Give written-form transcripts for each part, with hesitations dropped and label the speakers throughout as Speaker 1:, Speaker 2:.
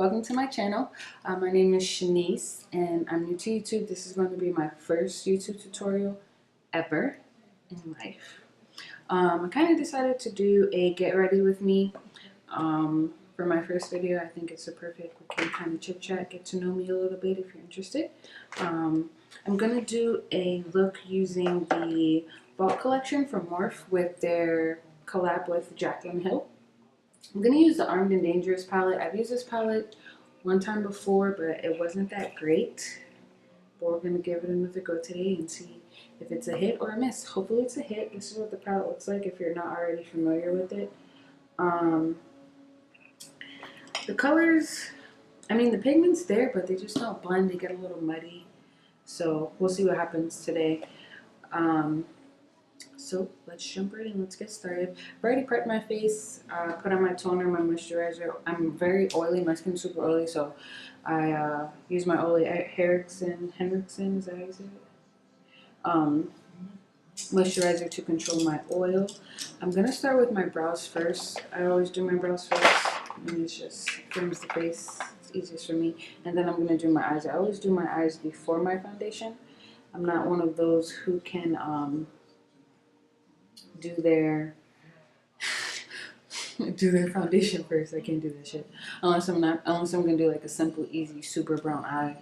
Speaker 1: Welcome to my channel. My name is Shanice and I'm new to YouTube. This is going to be my first YouTube tutorial ever in life. I kind of decided to do a get ready with me for my first video. I think it's a perfect, we can kind of chit chat, get to know me a little bit if you're interested. I'm going to do a look using the Vault collection from Morphe with their collab with Jaclyn. I'm going to use the Armed and Dangerous palette. I've used this palette one time before, but it wasn't that great. But we're going to give it another go today and see if it's a hit or a miss. Hopefully it's a hit. This is what the palette looks like if you're not already familiar with it. The colors, I mean the pigment's there, but they just don't blend. They get a little muddy. So we'll see what happens today. So let's jump right in. Let's get started. I've already prepped my face, put on my toner, my moisturizer. I'm very oily. My skin's super oily, so I use my oily Henriksen, is that how you say it? Moisturizer to control my oil. I'm going to start with my brows first. I always do my brows first, and it just firms the face. It's easiest for me. And then I'm going to do my eyes. I always do my eyes before my foundation. I'm not one of those who can do their foundation first. I can't do that shit unless I'm gonna do like a simple, easy, super brown eye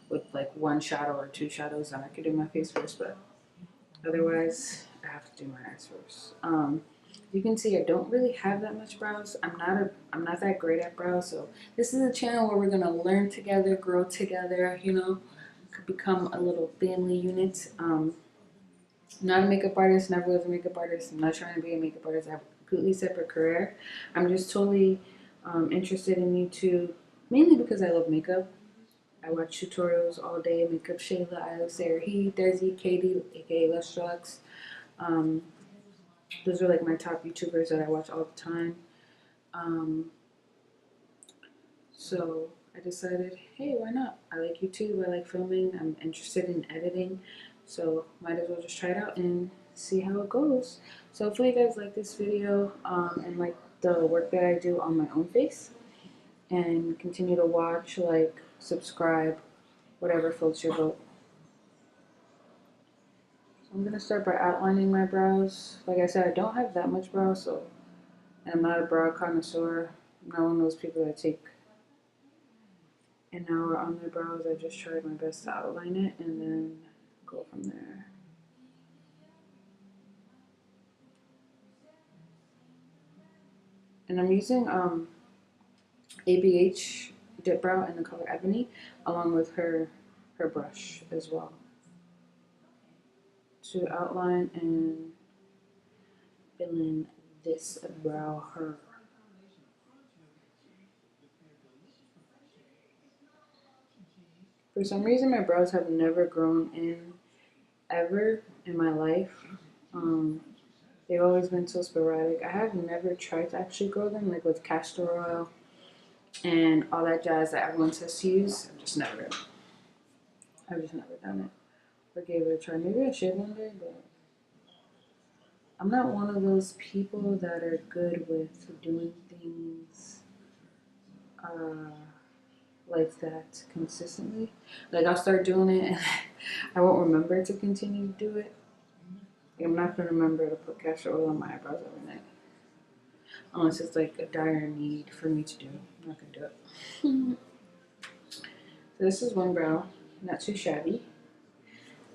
Speaker 1: with like one shadow or two shadows. Then I could do my face first, but otherwise I have to do my eyes first. You can see I don't really have that much brows. I'm not that great at brows, so this is a channel where we're gonna learn together, grow together, you know, could become a little family unit. I'm not a makeup artist, never was a makeup artist. I'm not trying to be a makeup artist. I have a completely separate career. I'm just totally interested in YouTube, mainly because I love makeup. I watch tutorials all day. Makeup Shayla, I Sarah He, Desi, Katie, aka Lustrux. Those are like my top YouTubers that I watch all the time. So I decided, hey, why not? I like YouTube, I like filming, I'm interested in editing. So might as well just try it out and see how it goes. So hopefully you guys like this video and like the work that I do on my own face. And continue to watch, like, subscribe, whatever floats your boat. So I'm going to start by outlining my brows. Like I said, I don't have that much brows, so I'm not a brow connoisseur. I'm not one of those people that take an hour on their brows. I just tried my best to outline it and then go from there. And I'm using ABH Dip Brow in the color Ebony, along with her brush as well, to outline and fill in this brow her. For some reason, my brows have never grown in ever in my life. They've always been so sporadic. I have never tried to actually grow them, like with castor oil and all that jazz that everyone says to use. I've just never done it or gave it a try. Maybe I should one day, but I'm not one of those people that are good with doing things like that consistently. Like, I'll start doing it and I won't remember to continue to do it. I'm not going to remember to put castor oil on my eyebrows every night. Unless it's like a dire need for me to do. I'm not going to do it. So this is one brow. Not too shabby.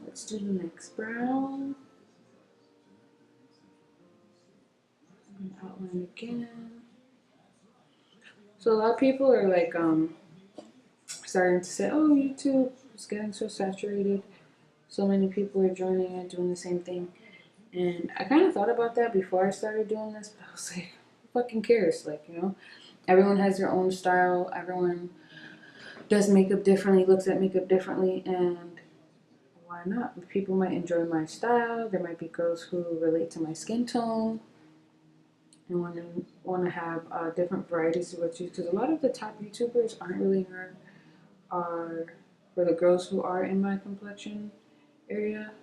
Speaker 1: Let's do the next brow. And outline again. So a lot of people are like starting to say, oh, YouTube is getting so saturated. So many people are joining it, doing the same thing. And I kind of thought about that before I started doing this, but I was like, who fucking cares? Like, you know, everyone has their own style. Everyone does makeup differently, looks at makeup differently, and why not? People might enjoy my style. There might be girls who relate to my skin tone and want to have different varieties of what you, because a lot of the top YouTubers aren't really are for the girls who are in my complexion area.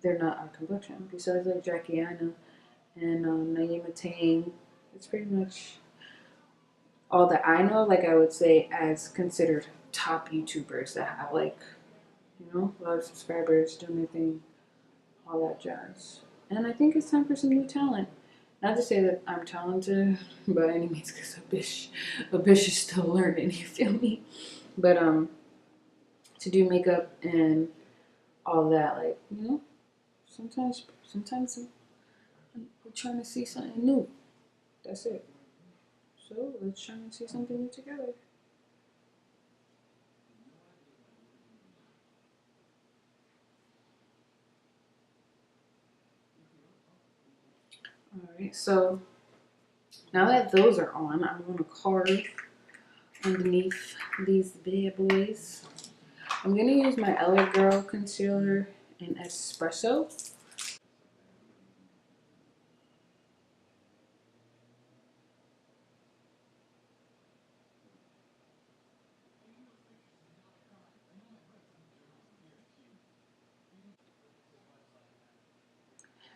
Speaker 1: They're not our complexion. Besides like Jaclyn and Naima Tane, it's pretty much all that I know, like I would say as considered top YouTubers that have like, you know, a lot of subscribers, doing their thing, all that jazz. And I think it's time for some new talent. Not to say that I'm talented by any means, because a bitch is still learning. You feel me? But to do makeup and all that, like, you know, sometimes we're trying to see something new. That's it. So let's try and see something new together. All right. So now that those are on, I'm going to carve underneath these bad boys. I'm going to use my LA Girl concealer in Espresso.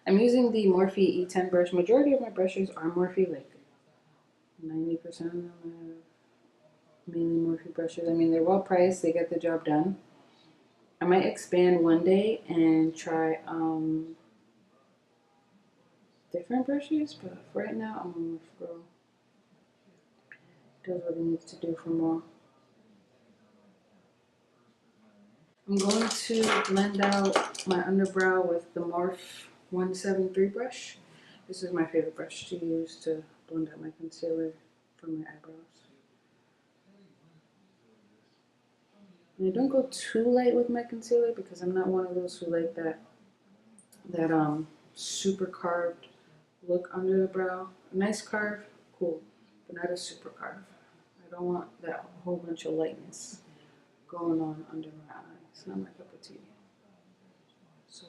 Speaker 1: I'm using the Morphe E10 brush. Majority of my brushes are Morphe, like 90% of them are mainly Morphe brushes. I mean, they're well priced, they get the job done. I might expand one day and try different brushes, but for right now, I'm on Morphe Girl. Does what it needs to do for more. I'm going to blend out my underbrow with the Morphe 173 brush. This is my favorite brush to use to blend out my concealer for my eyebrows. And I don't go too light with my concealer because I'm not one of those who like that super carved look under the brow. A nice carve, cool, but not a super carve. I don't want that whole bunch of lightness going on under my eye. It's not my cup of tea. So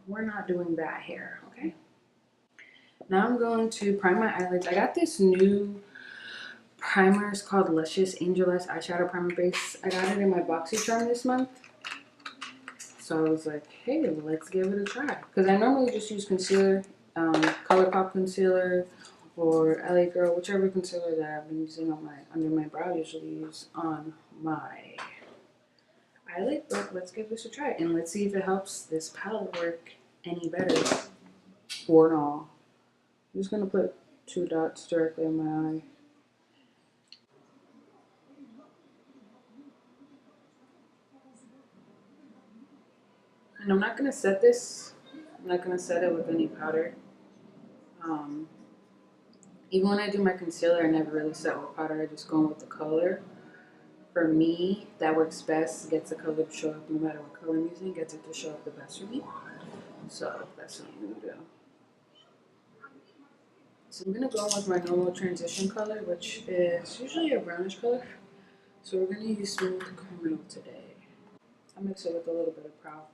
Speaker 1: we're not doing that here, okay? Now I'm going to prime my eyelids. I got this new primer. It's called Luscious Angel Eyes Eyeshadow Primer Base. I got it in my BoxyCharm this month. So I was like, hey, let's give it a try. Because I normally just use concealer, ColourPop concealer, or LA Girl, whichever concealer that I've been using on under my brow. I usually use on my eyelid. But let's give this a try. And let's see if it helps this palette work any better or not. I'm just going to put 2 dots directly in my eye. And I'm not going to set this. I'm not going to set it with any powder. Even when I do my concealer, I never really set with powder. I just go in with the color. For me, that works best. Gets the color to show up no matter what color I'm using. Gets it to show up the best for me. So that's what I'm going to do. So I'm going to go with my normal transition color, which is usually a brownish color. So we're going to use Smooth Criminal today. I mix it with a little bit of Proud,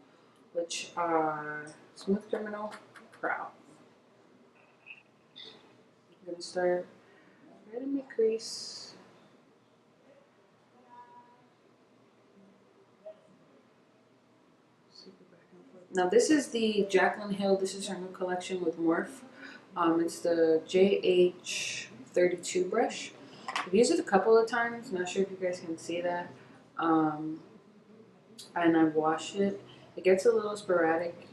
Speaker 1: which are Smooth Criminal, Proud. I'm going to start right in my crease. Now this is the Jaclyn Hill. This is her new collection with Morphe. It's the JH32 brush. I've used it a couple of times. Not sure if you guys can see that. And I've washed it. It gets a little sporadic.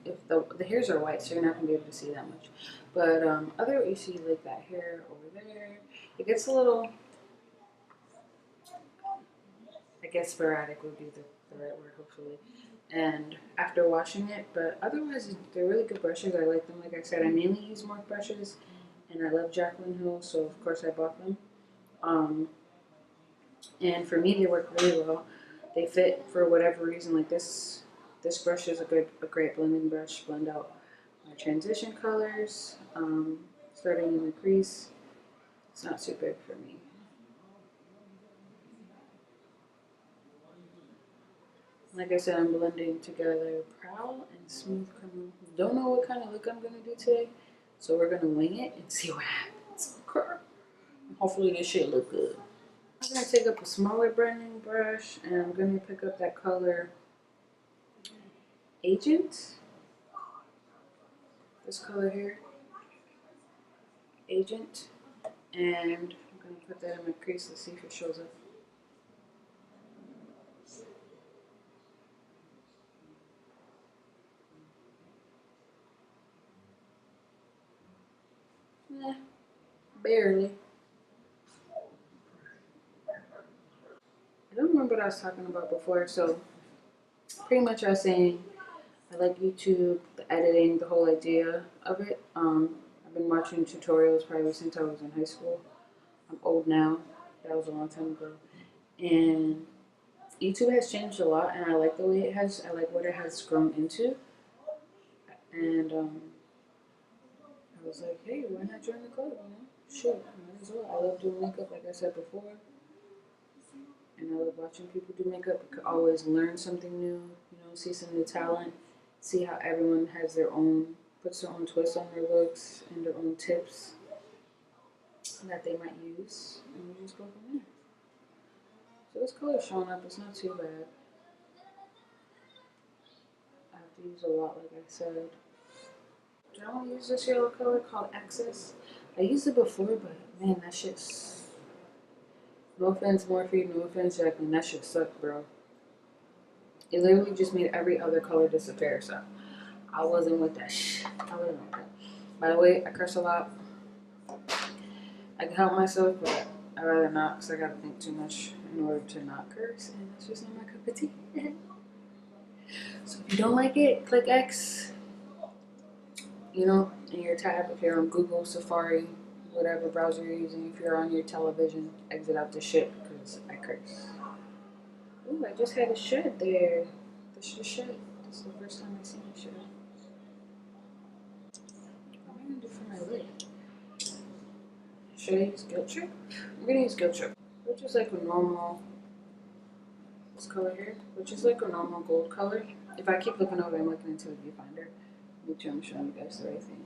Speaker 1: If the hairs are white, so you're not gonna be able to see that much. But other you see like that hair over there, it gets a little. I guess sporadic would be the right word, hopefully. And after washing it, but otherwise they're really good brushes. I like them. Like I said, I mainly use Morphe brushes, and I love Jaclyn Hill, so of course I bought them. And for me, they work really well. They fit for whatever reason. Like this brush is a great blending brush. Blend out my transition colors, starting in the crease. It's not too big for me. Like I said, I'm blending together Proud and Smooth Criminal. Don't know what kind of look I'm going to do today, so we're going to wing it and see what happens. Okay. Hopefully this shit look good. I'm going to take up a smaller blending brush, and I'm going to pick up that color Agent. This color here, Agent. And I'm gonna put that in my crease. Let's see if it shows up. Eh, barely. I don't remember what I was talking about before, so pretty much I was saying I like YouTube, the editing, the whole idea of it. I've been watching tutorials probably since I was in high school. I'm old now. That was a long time ago. And YouTube has changed a lot, and I like the way it has, I like what it has grown into. And I was like, hey, why not join the club, you know? Shit, might as well. I love doing makeup, like I said before. And I love watching people do makeup. You could always learn something new, you know, see some new talent, see how everyone has their own, puts their own twist on their looks and their own tips that they might use. And we just go from there. So this color's showing up, it's not too bad. I have to use a lot, like I said. Do I want to use this yellow color called Access? I used it before, but man, that shit's... No offense, Morphe, no offense, Jaclyn, that shit sucked, bro. It literally just made every other color disappear, so I wasn't with that shit. I wasn't with that. By the way, I curse a lot. I can help myself, but I'd rather not because I gotta think too much in order to not curse, and that's just not my cup of tea. So if you don't like it, click X, you know, in your tab. If you're on Google, Safari, whatever browser you're using, if you're on your television, exit out the shit because I curse. Ooh, I just had a shed there. This is a shed. This is the first time I've seen a shed. What am I gonna do for my lid? Should I use Guilt Trip? I'm gonna use Guilt Trip, which is like a normal, this color here, which is like a normal gold color. If I keep looking over, I'm looking into a viewfinder. Make sure I'm showing you guys the right thing.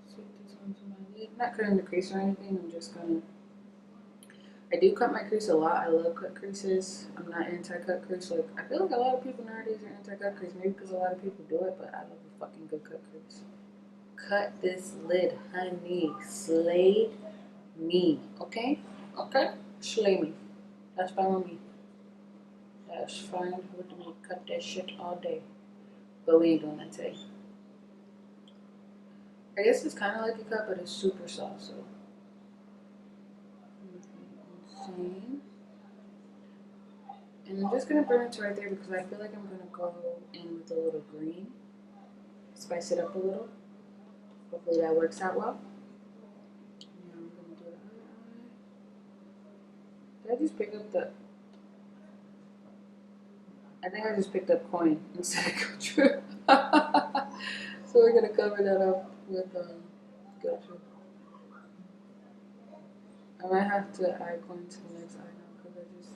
Speaker 1: Sweep this onto my lid. Not cutting the crease or anything, I'm just gonna... I do cut my crease a lot. I love cut creases. I'm not anti-cut crease. Like, I feel like a lot of people nowadays are anti-cut crease. Maybe because a lot of people do it, but I love a fucking good cut crease. Cut this lid, honey. Slay me. Okay? Okay? Slay me. That's fine with me. That's fine with me. Cut that shit all day. But we ain't doing that today. I guess it's kind of like a cut, but it's super soft, so. Insane. And I'm just going to burn it to right there because I feel like I'm going to go in with a little green. Spice it up a little. Hopefully that works out well. Now I'm going to do the other eye. Did I just pick up the... I think I just picked up coin instead of Guilt Trip. So we're going to cover that up with Guilt Trip. I might have to add coin to the next eye now because I just...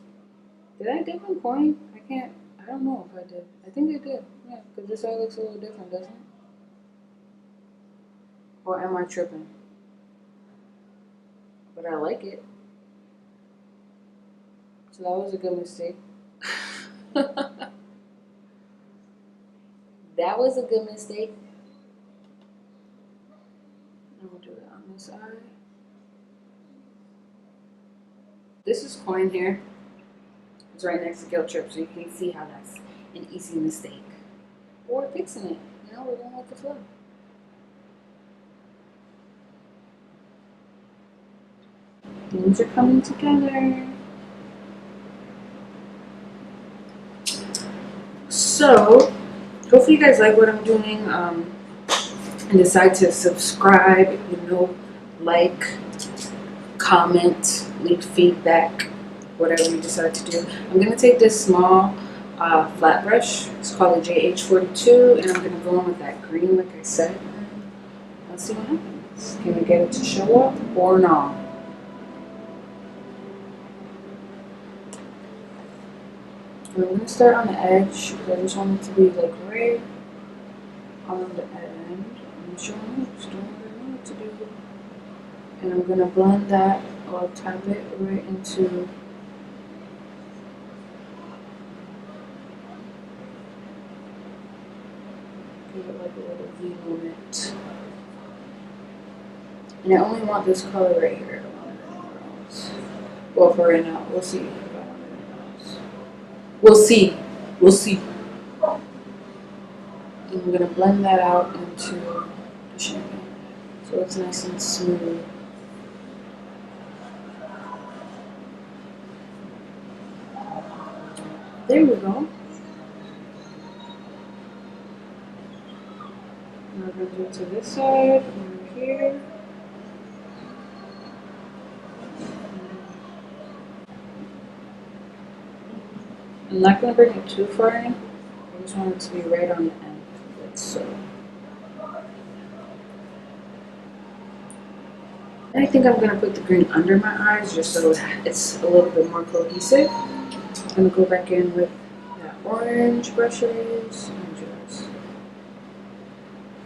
Speaker 1: Did I dip in coin? I can't... I don't know if I did. I think I did. Yeah, because this eye looks a little different, doesn't it? Or am I tripping? But I like it. So that was a good mistake. That was a good mistake. And we'll do it on this eye. This is coin here. It's right next to Guilt Trip, so you can see how that's an easy mistake. Or fixing it. You know, we're going with the flow. Things are coming together. So, hopefully you guys like what I'm doing. And decide to subscribe, you know, like, comment, leave feedback, whatever you decide to do. I'm going to take this small flat brush. It's called a JH42, and I'm going to go in with that green, like I said. Let's see what happens. Can we get it to show up or not? And I'm going to start on the edge because I just want it to be like right on the end. I'm showing you, just doing what I need to do. And I'm going to blend that or tap it right into it like a little V moment. And I only want this color right here. I don't want it anywhere else. Well, for right now, we'll see if I want it anywhere else. We'll see. We'll see. And I'm gonna blend that out into the champagne, so it's nice and smooth. There we go. Now we're gonna do it to this side, over here. I'm not gonna bring it too far in. I just want it to be right on the end, like so. And I think I'm gonna put the green under my eyes just so it's a little bit more cohesive. I'm gonna go back in with that orange brushes.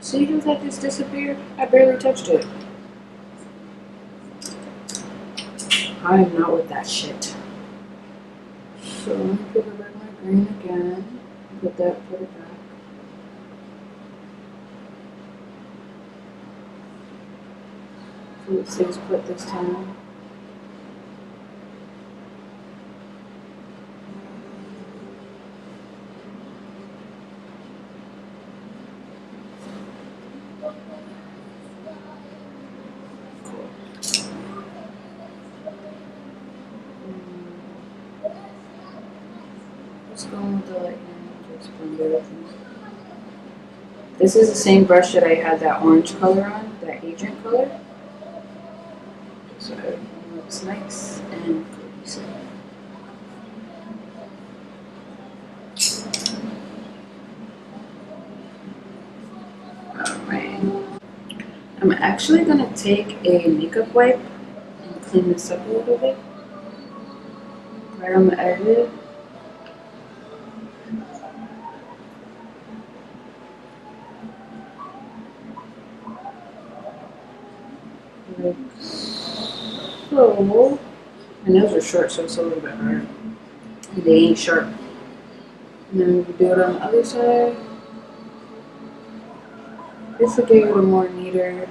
Speaker 1: See how that just disappeared? I barely touched it. I am not with that shit. So let me pick up my green again. Put it back. So it stays put this time. Just going with the lightning, just blend everything. This is the same brush that I had that orange color on, that agent color. So everything looks nice and cohesive. Alright. I'm actually going to take a makeup wipe and clean this up a little bit. Right on the edges. Like so. My nails are short, so it's a little bit hard. They ain't sharp. And then we do it on the other side. This will give you a more neater,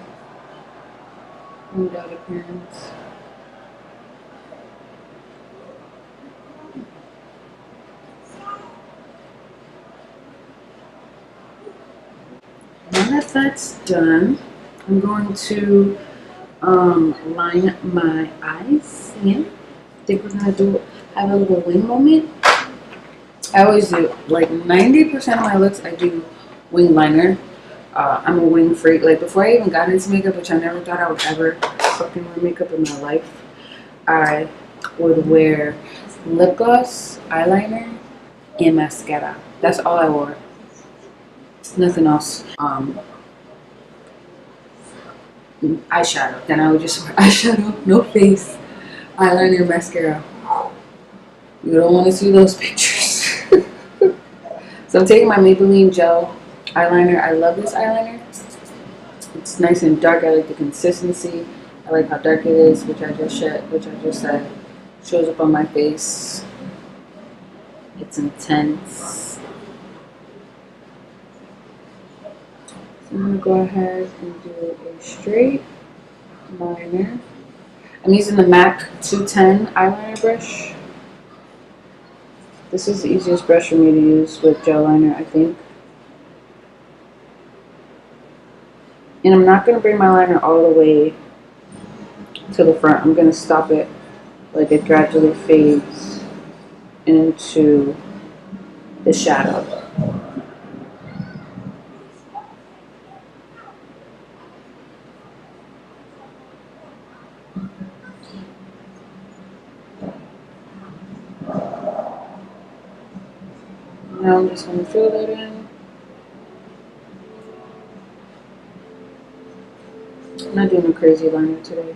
Speaker 1: zoomed out appearance. Now that that's done, I'm going to line my eyes in. I think we're gonna have a little wing moment. I always do, like 90% of my looks I do wing liner. I'm a wing freak. Like before I even got into makeup, which I never thought I would ever fucking wear makeup in my life, I would wear lip gloss, eyeliner, and mascara. That's all I wore. Nothing else. Eyeshadow. Then I would just wear eyeshadow, no face, eyeliner, mascara. You don't want to see those pictures. So I'm taking my Maybelline gel eyeliner. I love this eyeliner. It's nice and dark. I like the consistency. I like how dark it is, which I just said shows up on my face. It's intense. So I'm gonna go ahead and do a straight liner. I'm using the MAC 210 eyeliner brush. This is the easiest brush for me to use with gel liner, I think. And I'm not going to bring my liner all the way to the front. I'm going to stop it like it gradually fades into the shadow. Now I'm just going to fill that in. I'm not doing a crazy liner today.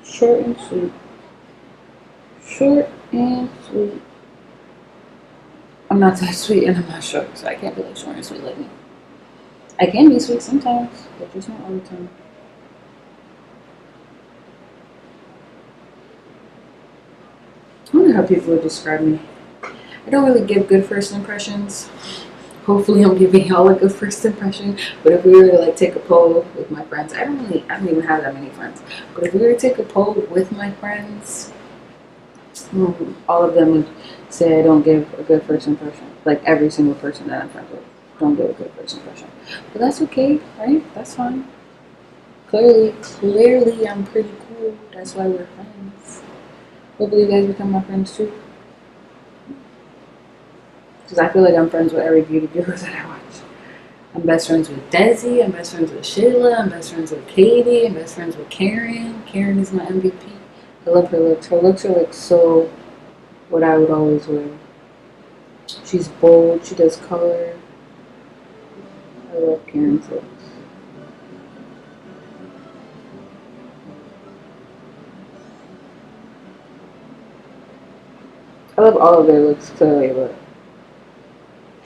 Speaker 1: Short and sweet. Short and sweet. I'm not that sweet and I'm not short, so I can't be like short and sweet like me. I can be sweet sometimes, but just not all the time. I wonder how people would describe me. I don't really give good first impressions. Hopefully, I'm giving y'all a good first impression. But if we were to like take a poll with my friends, I don't even have that many friends. But if we were to take a poll with my friends, all of them would say I don't give a good first impression. Like every single person that I'm friends with, don't give a good first impression. But that's okay, right? That's fine. Clearly, I'm pretty cool. That's why we're friends. Hopefully, you guys become my friends too. Because I feel like I'm friends with every beauty guru that I watch. I'm best friends with Desi. I'm best friends with Shayla. I'm best friends with Katie. I'm best friends with Karen. Karen is my MVP. I love her looks. Her looks are like so what I would always wear. She's bold. She does color. I love Karen's looks. I love all of their looks clearly, but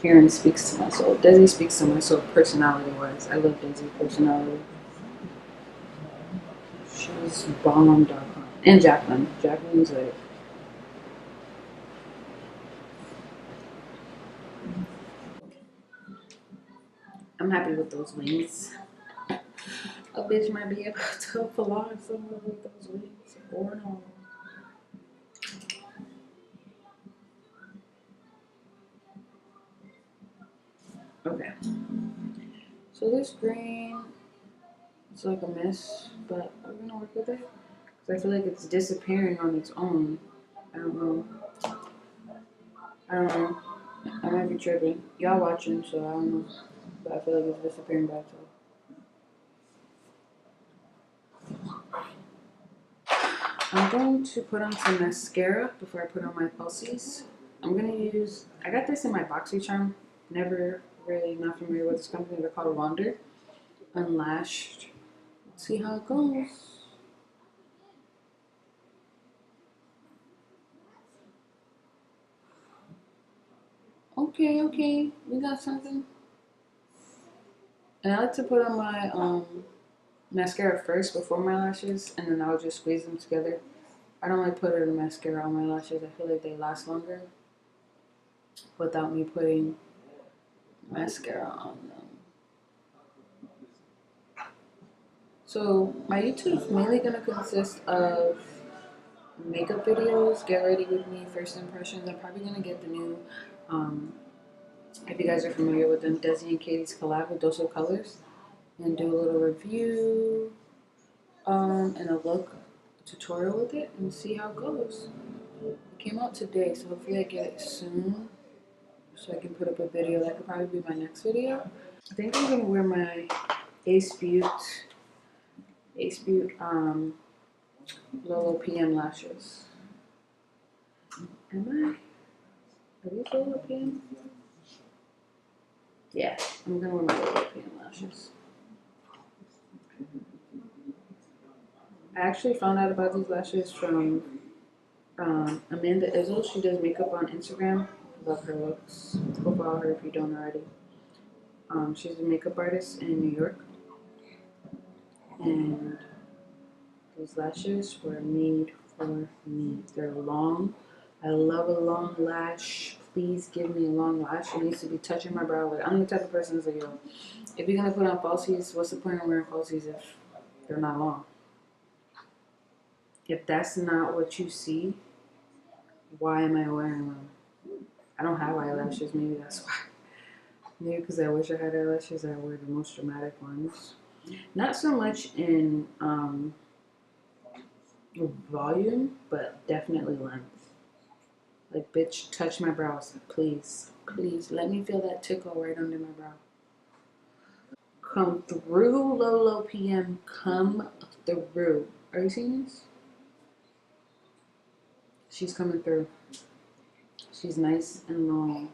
Speaker 1: Karen speaks to my soul. Desi speaks to my soul personality-wise. I love Desi's personality. She's bomb.com. And Jaclyn. Jaclyn's like, I'm happy with those wings. A bitch might be able to fly somewhere with those wings or no. Okay. So this green, it's like a mess, but we're gonna work with it. Cause I feel like it's disappearing on its own. I don't know. I don't know. I might be tripping. Y'all watching, so I don't know. But I feel like it's disappearing by itself. I'm going to put on some mascara before I put on my falsies. I'm gonna use, I got this in my BoxyCharm. Never really not familiar with this company. They're called Wander. Unlashed. Let's see how it goes. Okay, okay, we got something. And I like to put on my mascara first before my lashes, and then I'll just squeeze them together. I don't like putting mascara on my lashes. I feel like they last longer without me putting mascara on them. So my YouTube is mainly gonna consist of makeup videos. Get ready with me, first impressions. I'm probably gonna get the new, if you guys are familiar with them, Desi and Katie's collab with Dose of Colors, and do a little review and a look tutorial with it, and see how it goes. It came out today, so hopefully I get it soon, so I can put up a video. That could probably be my next video. I think I'm gonna wear my Ace Butte Lolo PM lashes. Am I? Are these Lolo PM? Yeah, I'm gonna wear my Lolo PM lashes. I actually found out about these lashes from Amanda Izzle. She does makeup on Instagram. Love her looks. Go follow her if you don't already. She's a makeup artist in New York, and these lashes were made for me. They're long. I love a long lash. Please give me a long lash. It needs to be touching my brow. Like, I'm the type of person that's like, yo, if you're gonna put on falsies, what's the point of wearing falsies if they're not long? If that's not what you see, why am I wearing them? I don't have eyelashes. Maybe that's why. Maybe because I wish I had eyelashes. I wear the most dramatic ones. Not so much in volume, but definitely length. Like, bitch, touch my brows, please. Please, let me feel that tickle right under my brow. Come through, Lolo PM. Come through. Are you seeing this? She's coming through. She's nice and long.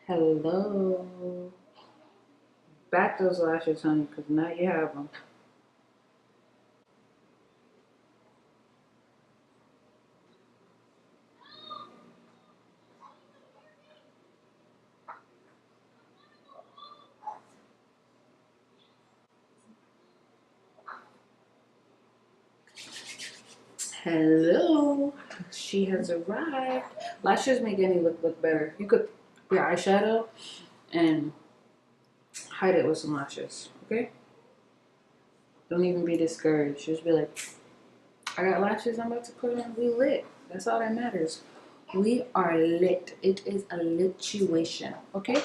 Speaker 1: Hello. Back those lashes, honey, because now you have them. Hello, she has arrived. Lashes make any look better. You could wear eyeshadow and hide it with some lashes, okay? Don't even be discouraged. Just be like, I got lashes I'm about to put on. We lit. That's all that matters. We are lit. It is a lituation, okay?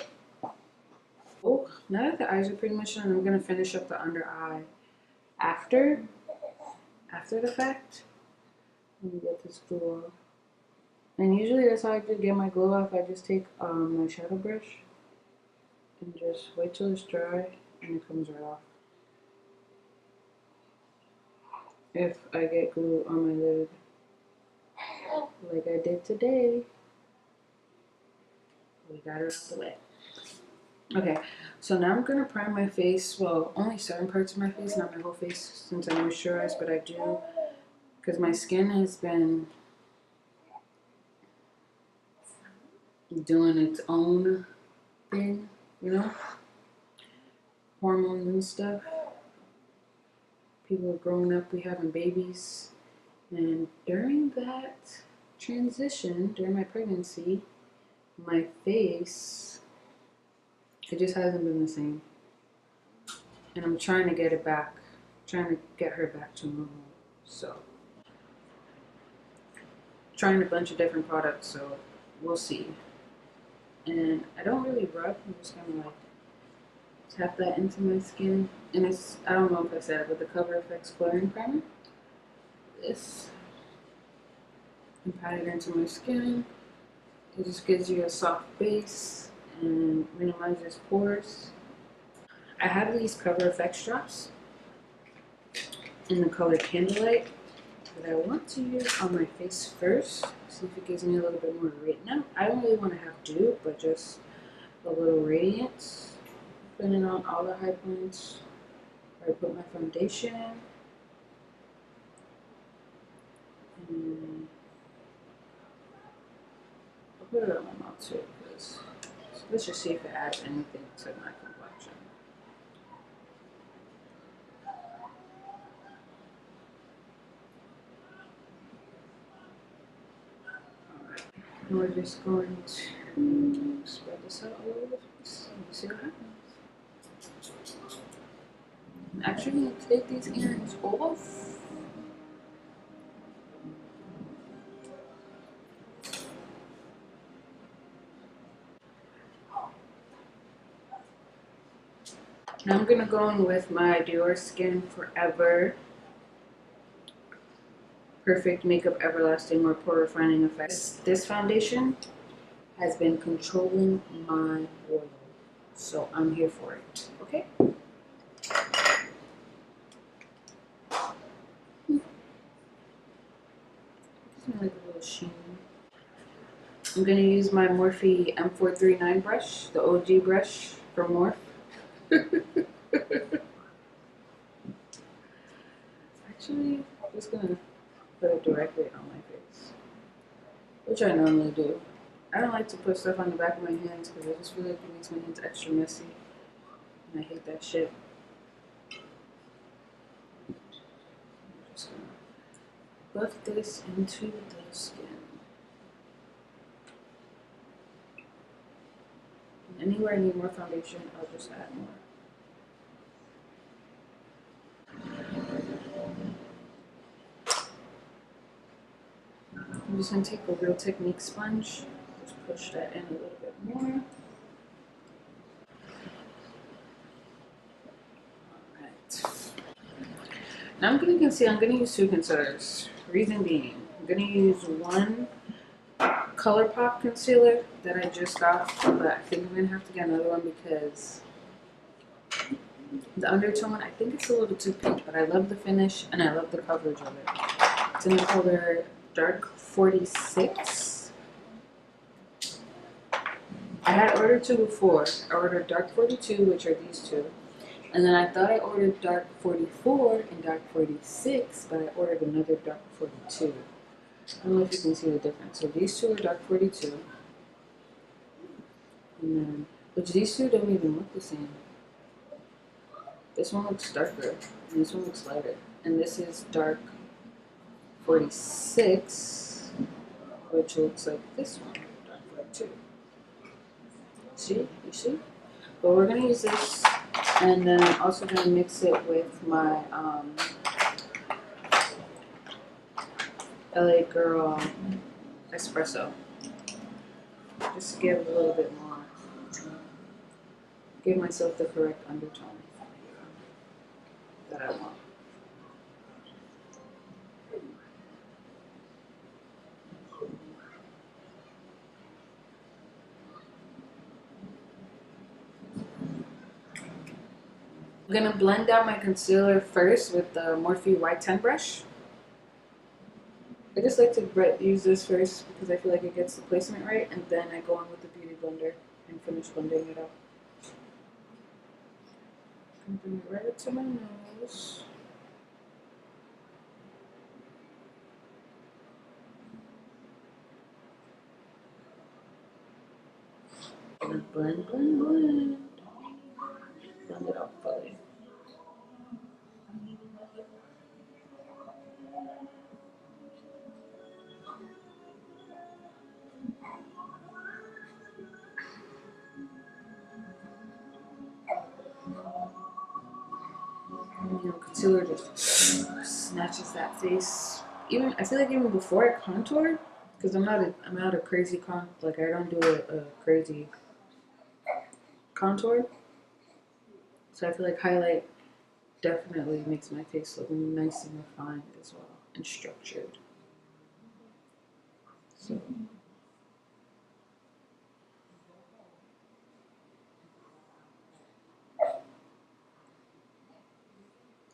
Speaker 1: Oh, now that the eyes are pretty much done, I'm gonna finish up the under eye after the fact. Let me get this glue off. And usually that's how I just get my glow off. I just take my shadow brush and just wait till it's dry and it comes right off. If I get glue on my lid like I did today, we got it out the way. Okay, so now I'm gonna prime my face. Well, only certain parts of my face, not my whole face, since I moisturize, but I do, because my skin has been doing its own thing, you know, hormones and stuff. People are growing up, we having babies, and during that transition, during my pregnancy, my face, it just hasn't been the same. And I'm trying to get it back, trying to get her back to normal. So, trying a bunch of different products, so we'll see. And I don't really rub, I'm just gonna like tap that into my skin. And it's, I don't know if I said it, but the Cover FX Clearing Primer. This, and pat it into my skin. It just gives you a soft base and minimizes pores. I have these Cover FX drops in the color Candlelight that I want to use on my face first. See if it gives me a little bit more radiance. I don't really want to have dew, but just a little radiance. Putting on all the high points where I put my foundation. And I'll put it on my mouth too, because let's just see if it adds anything to my complexion. Alright, we're just going to spread this out all over the face and see what happens. I'm actually going to take these earrings off. Now I'm going to go in with my DIOR Skin Forever Perfect Makeup Everlasting or Pore Refining Effect. This foundation has been controlling my oil, so I'm here for it, okay? It's like a little sheen. I'm going to use my Morphe M439 brush, the OG brush from Morphe. Actually, I'm just going to put it directly on my face, which I normally do. I don't like to put stuff on the back of my hands because I just feel like it makes my hands extra messy, and I hate that shit. I'm just gonna buff this into the skin. And anywhere I need more foundation, I'll just add more. I'm just going to take a Real Technique sponge, just push that in a little bit more. Alright. Now I'm going to conceal. I'm going to use two concealers. Reason being, I'm going to use one ColourPop concealer that I just got, but I think I'm going to have to get another one because the undertone, I think it's a little too pink, but I love the finish and I love the coverage of it. It's in the color Dark 46. I had ordered two before. I ordered Dark 42, which are these two. And then I thought I ordered Dark 44 and Dark 46, but I ordered another Dark 42. I don't know if you can see the difference. So these two are Dark 42. And then, which these two don't even look the same. This one looks darker, and this one looks lighter. And this is Dark 46, which looks like this one, dark 42. See? You see? But we're gonna use this, and then I'm also gonna mix it with my LA Girl espresso, just to give it a little bit more, give myself the correct undertone that I want. I'm gonna blend out my concealer first with the Morphe White 10 brush. I just like to use this first because I feel like it gets the placement right, and then I go on with the Beauty Blender and finish blending it out. I'm gonna bring it right up to my nose. And blend, blend, blend. Blend it out fully. You know, concealer just snatches that face. Even I feel like even before I contour, because I'm not a crazy like I don't do a crazy contour. So I feel like highlight definitely makes my face look nice and refined as well and structured. So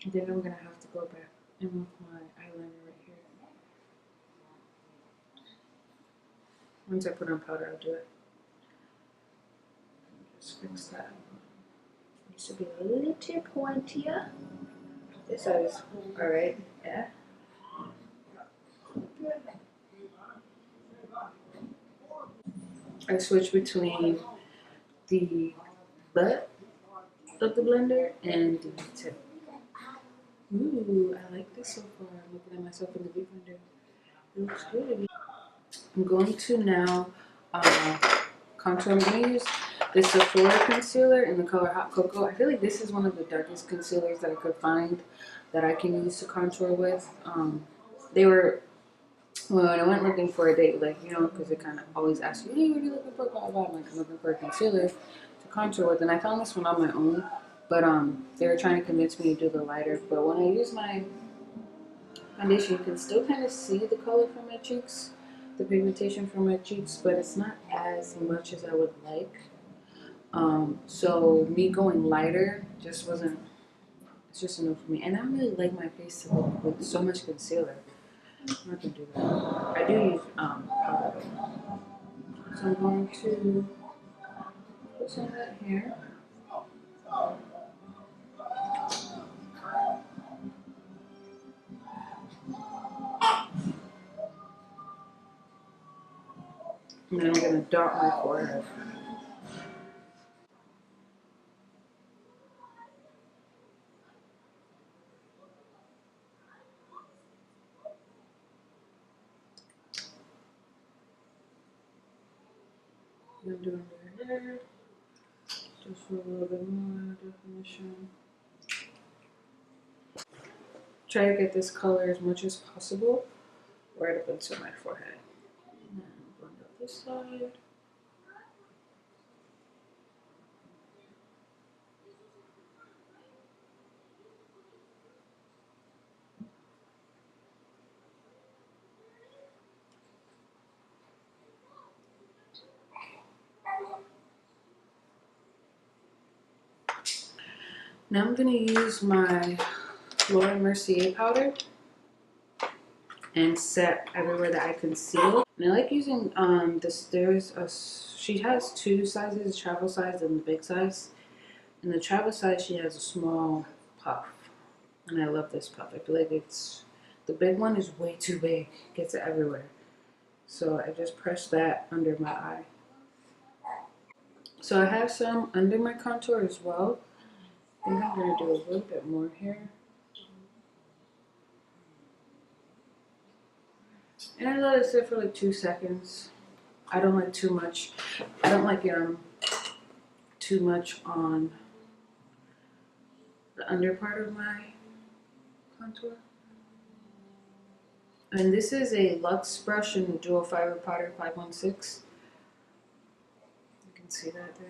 Speaker 1: I think I'm gonna have to go back in with my eyeliner right here. Once I put on powder, I'll do it. Just fix that. Needs to be a little pointier. This side is alright, yeah. I switch between the butt of the blender and the tip. Ooh, I like this so far. I'm looking at myself in the viewfinder. It looks good. I'm going to now contour. I'm going to use this Sephora concealer in the color Hot Cocoa. I feel like this is one of the darkest concealers that I could find that I can use to contour with. They were, when I went looking for a date, like, you know, because it kind of always asks you, hey, what are you looking for? Blah, blah, blah. I'm like, I'm looking for a concealer to contour with. And I found this one on my own. But they were trying to convince me to do the lighter. But when I use my foundation, you can still kind of see the color from my cheeks, the pigmentation from my cheeks, but it's not as much as I would like. So me going lighter just wasn't, it's just enough for me. And I don't really like my face to look with so much concealer. I'm not gonna do that. I do use powder though. So I'm going to put some of that here. And then I'm gonna dot my forehead. I'm gonna do under here, just for a little bit more definition. Try to get this color as much as possible right up into my forehead. And then blend out this side. Now I'm gonna use my Mercier powder and set everywhere that I conceal. And I like using this. She has two sizes, travel size and the big size. In the travel size, she has a small puff, and I love this puff. I feel like the big one is way too big. It gets it everywhere. So I just press that under my eye. So I have some under my contour as well. I think I'm gonna do a little bit more here. And I let it sit for like 2 seconds. I don't like too much. I don't like too much on the under part of my contour. And this is a Luxe brush in the dual fiber powder 516. You can see that there.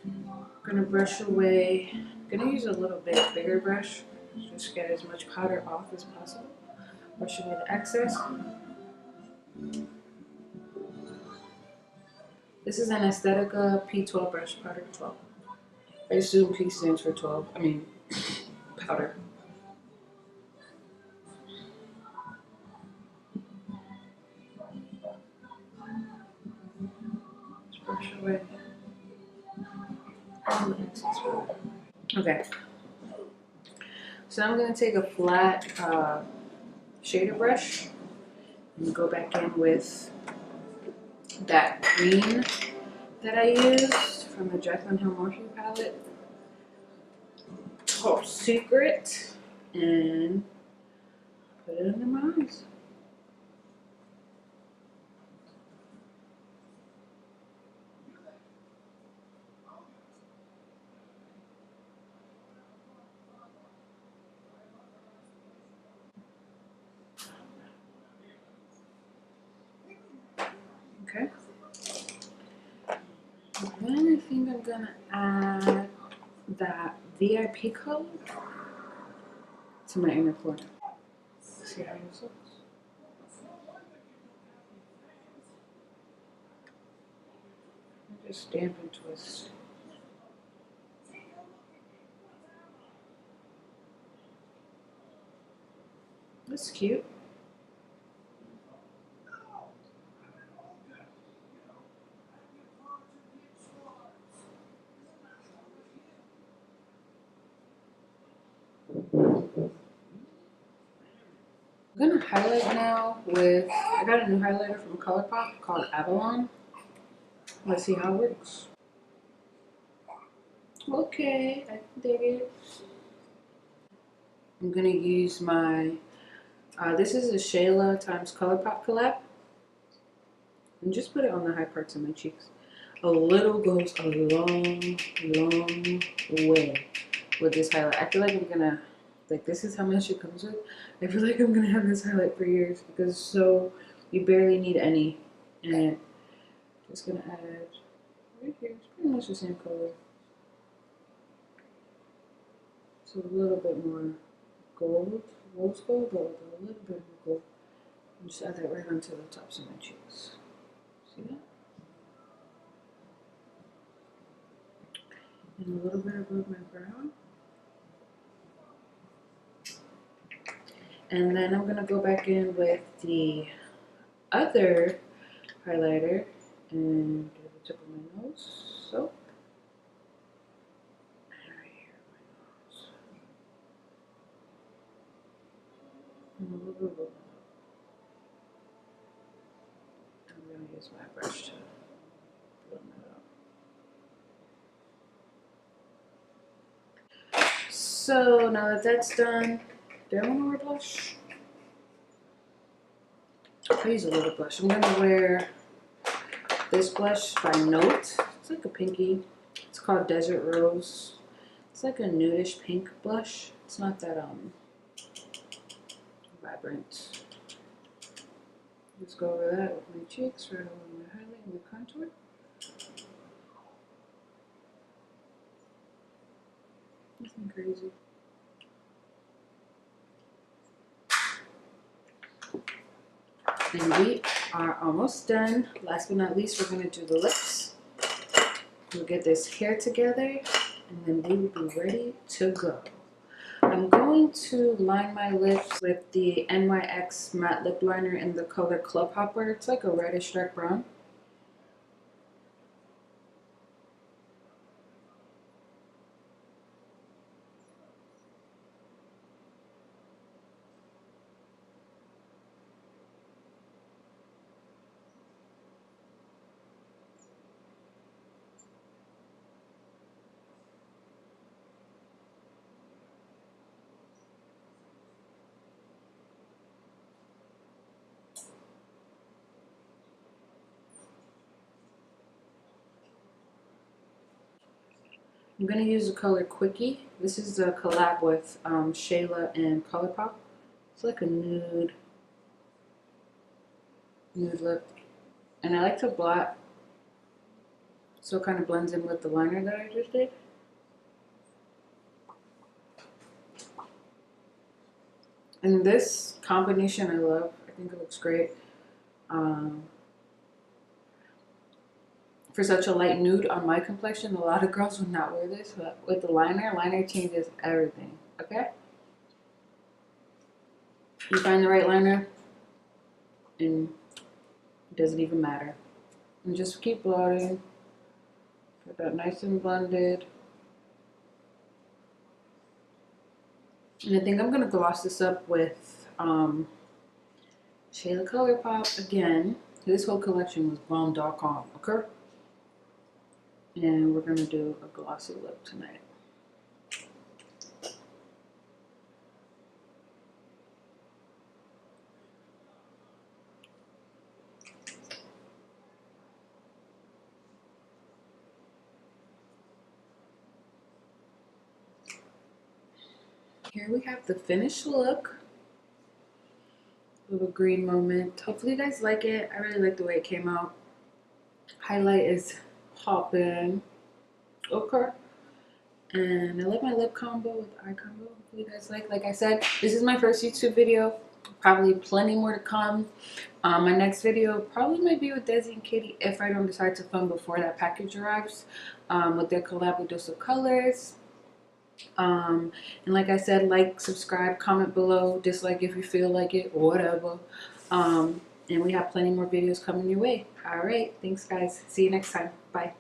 Speaker 1: I'm gonna brush away. I'm gonna use a little bit bigger brush, just to get as much powder off as possible. Brush away the excess. This is an Aesthetica P12 brush, powder 12. I assume P stands for 12. I mean, powder. Just brush away all the excess powder. Okay. So I'm gonna take a flat shader brush and go back in with that green that I used from the Jaclyn Morphe palette. Top Secret, and put it under my eyes. Okay. Then I think I'm gonna add that VIP color to my inner corner. See how this looks. Just stamp and twist. That's cute. I'm gonna highlight now with, I got a new highlighter from ColourPop called Avalon. Let's see how it works. Okay, I can dig it. I'm gonna use my, this is a Shayla times ColourPop collab. And just put it on the high parts of my cheeks. A little goes a long, long way with this highlight. I feel like I'm gonna, like, this is how much it comes with. I feel like I'm gonna have this highlight for years because it's so, you barely need any in it. Just gonna add right here. It's pretty much the same color. It's a little bit more gold, rose gold, but with a little bit more gold. And just add that right onto the tops of my cheeks. See that? And a little bit above my brow. And then I'm gonna go back in with the other highlighter and do the tip of my nose. So, and right here, my nose. And a little bit of, I'm gonna use my brush to blend that out. So now that that's done, do I want to wear blush? I'll use a little blush. I'm gonna wear this blush by Note. It's like a pinky. It's called Desert Rose. It's like a nudish pink blush. It's not that vibrant. Just go over that with my cheeks, right over my highlight and the contour. Nothing crazy. And we are almost done. Last but not least, we're going to do the lips. We'll get this hair together, and then we will be ready to go. I'm going to line my lips with the NYX matte lip liner in the color Club Hopper. It's like a reddish dark brown. I'm going to use the color Quickie. This is a collab with Shayla and ColourPop. It's like a nude lip. And I like to blot so it kind of blends in with the liner that I just did. And this combination I love. I think it looks great. For such a light nude on my complexion, a lot of girls would not wear this, but with the liner changes everything, okay? You find the right liner, and it doesn't even matter. And just keep blotting, get that nice and blended. And I think I'm gonna gloss this up with Shayla ColourPop again. This whole collection was bomb.com, okay? And we're gonna do a glossy lip tonight. Here we have the finished look. Little green moment. Hopefully you guys like it. I really like the way it came out. Highlight is popping. Okay. And I like my lip combo with eye combo. Hopefully you guys like I said, this is my first YouTube video. Probably plenty more to come. My next video probably might be with Desi and Kitty if I don't decide to film before that package arrives. With their collab with Dose of Colors. And like I said, like, subscribe, comment below, dislike if you feel like it, or whatever. And we have plenty more videos coming your way. All right, thanks guys. See you next time. Bye.